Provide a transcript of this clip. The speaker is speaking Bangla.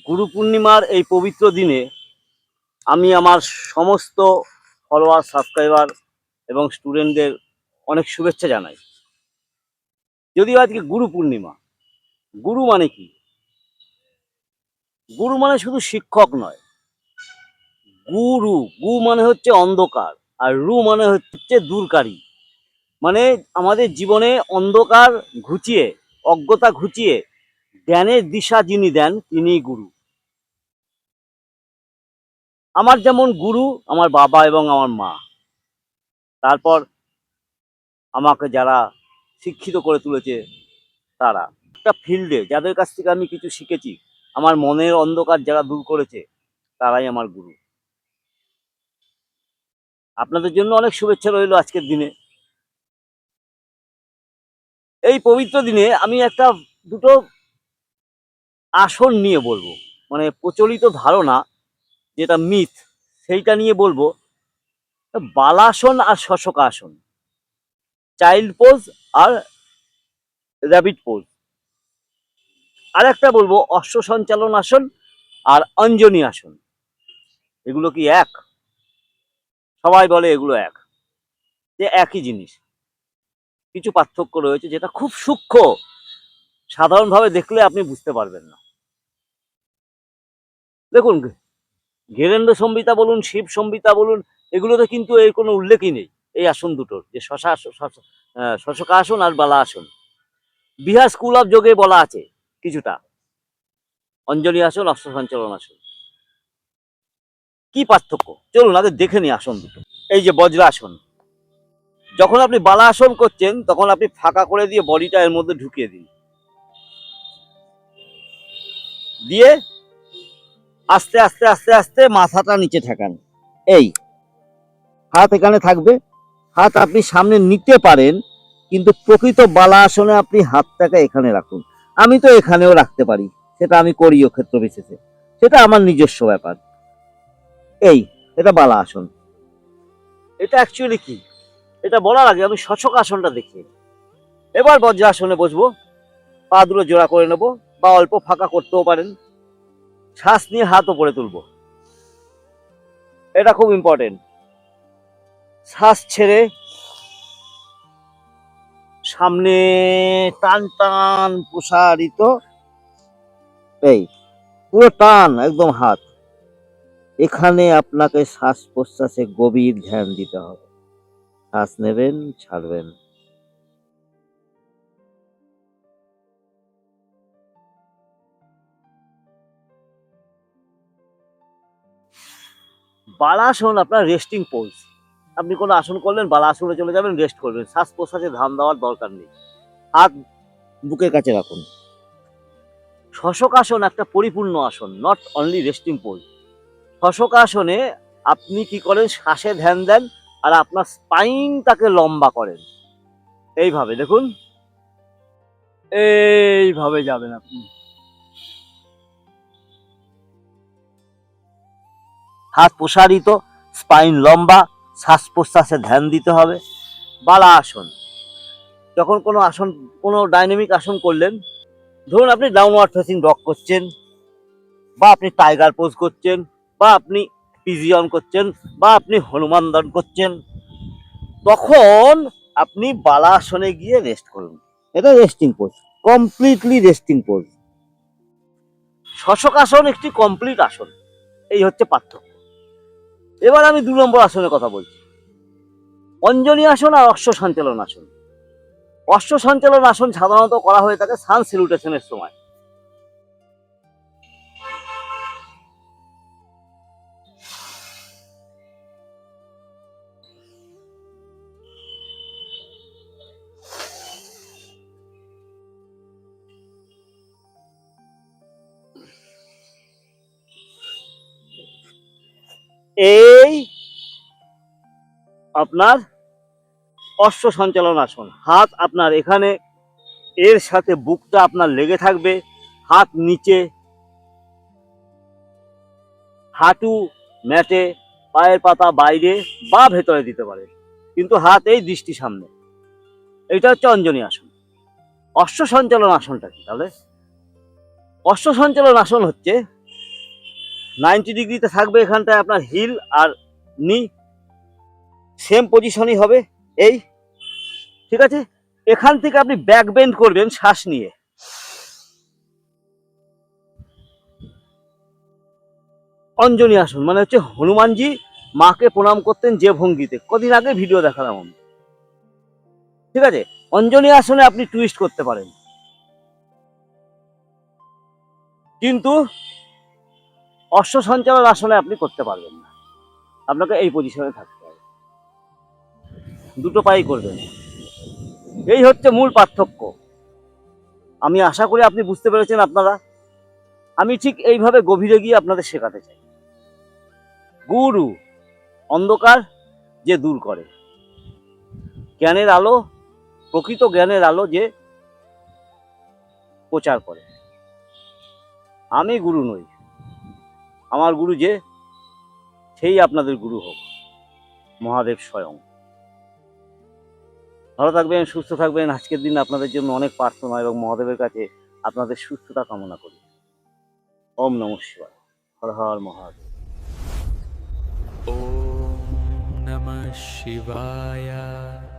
গুরু পূর্ণিমার এই পবিত্র দিনে আমি আমার সমস্ত ফলোয়ার, সাবস্ক্রাইবার এবং স্টুডেন্টদের অনেক শুভেচ্ছা জানাই। যদিও আজকে গুরু পূর্ণিমা, গুরু মানে কি? গুরু মানে শুধু শিক্ষক নয়। গু মানে হচ্ছে অন্ধকার, আর রু মানে হচ্ছে দূরকারী। মানে আমাদের জীবনে অন্ধকার ঘুচিয়ে, অজ্ঞতা ঘুচিয়ে জ্ঞানের দিশা যিনি দেন তিনিই গুরু। আমার যেমন গুরু আমার বাবা এবং আমার মা, তারপর আমাকে যারা শিক্ষিত করে তুলেছে তারা। একটা ফিল্ডে যাদের কাছ থেকে আমি কিছু শিখেছি, আমার মনের অন্ধকার যারা দূর করেছে, তারাই আমার গুরু। আপনাদের জন্য অনেক শুভেচ্ছা রইল আজকের দিনে। এই পবিত্র দিনে আমি একটা দুটো আসন নিয়ে বলবো, মানে প্রচলিত ধারণা, যেটা মিথ, সেইটা নিয়ে বলবো। বালাসন আর শশকাসন, চাইল্ড পোজ আর র্যাবিট পোজ। আর একটা বলবো অশ্ব সঞ্চালন আসন আর অঞ্জনী আসন। এগুলো কি এক? সবাই বলে এগুলো এক, যে একই জিনিস। কিছু পার্থক্য রয়েছে যেটা খুব সূক্ষ্ম, সাধারণভাবে দেখলে আপনি বুঝতে পারবেন না। দেখুন, ঘেরেন্দ্র সংহিতা বলুন, শিব সংহিতা বলুন, এগুলোতে কিন্তু এর কোনো উল্লেখই নেই এই আসন দুটোর, যে শশকা আসন আর বালা আসন। বিহার স্কুল অফ যোগে বলা আছে কিছুটা, অঞ্জনী আসন, অশ্ব সঞ্চালন আসন। কি পার্থক্য চলুন আগে দেখে নিই আসন দুটো। এই যে বজ্রাসন, যখন আপনি বালা আসন করছেন তখন আপনি ফাঁকা করে দিয়ে বডিটা এর মধ্যে ঢুকিয়ে দিন, দিয়ে আস্তে আস্তে আস্তে আস্তে মাথাটা নিচে ঠেকান। এই হাত এখানে থাকবে, হাত আপনি সামনে নিতে পারেন, কিন্তু প্রকৃত বালা আসনে আপনি হাতটাকে এখানে রাখুন। আমি তো এখানেও রাখতে পারি, সেটা আমি করিও ক্ষেত্র বিশেষে, সেটা আমার নিজস্ব ব্যাপার। এই এটা বালা আসন। এটা অ্যাকচুয়ালি কি, এটা বলার আগে আমি শশক আসনটা দেখিয়ে নিই। এবার বজ্রাসনে বসবো, পা দুটো জোড়া করে নেবো, বা অল্প ফাঁকা করতেও পারেন। শ্বাস নিয়ে হাত ওপরে তুলবো, এটা খুব ইম্পর্টেন্ট। শ্বাস ছেড়ে সামনে টান টান প্রসারিত, এই পুরো টান একদম হাত। এখানে আপনাকে শ্বাস প্রশ্বাসে গভীর ধ্যান দিতে হবে। শ্বাস নেবেন, ছাড়বেন। বালাসন আপনার রেস্টিং পোজ। আপনি কোনো আসন করলেন, বালা আসনে চলে যাবেন, রেস্ট করবেন, শ্বাস প্রশ্বাসে ধ্যান দেওয়ার দরকার নেই। হাত বুকের কাছে রাখুন। শশকাসন একটা পরিপূর্ণ আসন, নট অনলি রেস্টিং পোজ। শশকাসনে আপনি কি করেন, শ্বাসে ধ্যান দেন আর আপনার স্পাইনটাকে লম্বা করেন। এইভাবে দেখুন, এইভাবে যাবেন আপনি, হাত প্রসারিত, স্পাইন লম্বা, শ্বাস প্রশ্বাসে ধ্যান দিতে হবে। বালা আসন, যখন কোনো আসন, কোনো ডাইনামিক আসন করলেন, ধরুন আপনি ডাউনওয়ার্ড ফেসিং ডগ করছেন, বা আপনি টাইগার পোজ করছেন, বা আপনি পিজিয়ন করছেন, বা আপনি হনুমান দণ্ড করছেন, তখন আপনি বালা আসনে গিয়ে রেস্ট করুন। এটা resting pose, completely resting pose. শশকাসন একটি কমপ্লিট আসন, এই হচ্ছে পার্থক্য। এবার আমি 2 নম্বর আসনের কথা বলছি, অঞ্জনী আসন আর অশ্ব সঞ্চালন আসন। অশ্ব সঞ্চালন আসন সাধারণত করা হয়ে থাকে সান স্যালুটেশনের সময়। এই আপনার অশ্ব সঞ্চালন আসন, হাত আপনার এখানে, এর সাথে বুকটা আপনার লেগে থাকবে, হাত নিচে, হাঁটু ম্যাটে, পায়ের পাতা বাইরে বা ভেতরে দিতে পারে, কিন্তু হাত এই দৃষ্টি সামনে। এটা হচ্ছে অঞ্জনী আসন। অশ্ব সঞ্চালন আসনটা কি তাহলে? অশ্ব সঞ্চালন আসন হচ্ছে 90 ডিগ্রিতে থাকবে এখানটায় আপনার হিল আর নি, সেম পজিশনই হবে এই, ঠিক আছে। এখান থেকে আপনি ব্যাক বেন্ড করবেন শ্বাস নিয়ে, অঞ্জনী আসন মানে হচ্ছে হনুমানজি মাকে প্রণাম করতেন যে ভঙ্গিতে, কদিন আগে ভিডিও দেখালাম আমি, ঠিক আছে। অঞ্জনী আসনে আপনি টুইস্ট করতে পারেন, কিন্তু অশ্ব সঞ্চালন আসনে আপনি করতে পারবেন না, আপনাকে এই পজিশনে থাকতে হবে, দুটো পাই করবেন। এই হচ্ছে মূল পার্থক্য। আমি আশা করি আপনি বুঝতে পেরেছেন আপনারা। আমি ঠিক এইভাবে গভীরে গিয়ে আপনাদের শেখাতে চাই। গুরু অন্ধকার যে দূর করে, জ্ঞানের আলো, প্রকৃত জ্ঞানের আলো যে প্রচার করে। আমি গুরু নই, আমার গুরু যে, সেই আপনাদের গুরু হোক, মহাদেব স্বয়ং। ভালো থাকবেন, সুস্থ থাকবেন। আজকের দিন আপনাদের জন্য অনেক প্রার্থনা এবং মহাদেবের কাছে আপনাদের সুস্থতা কামনা করি। ওম নমঃ শিবায়। হর হর মহাদেব। ॐ नमः शिवाय।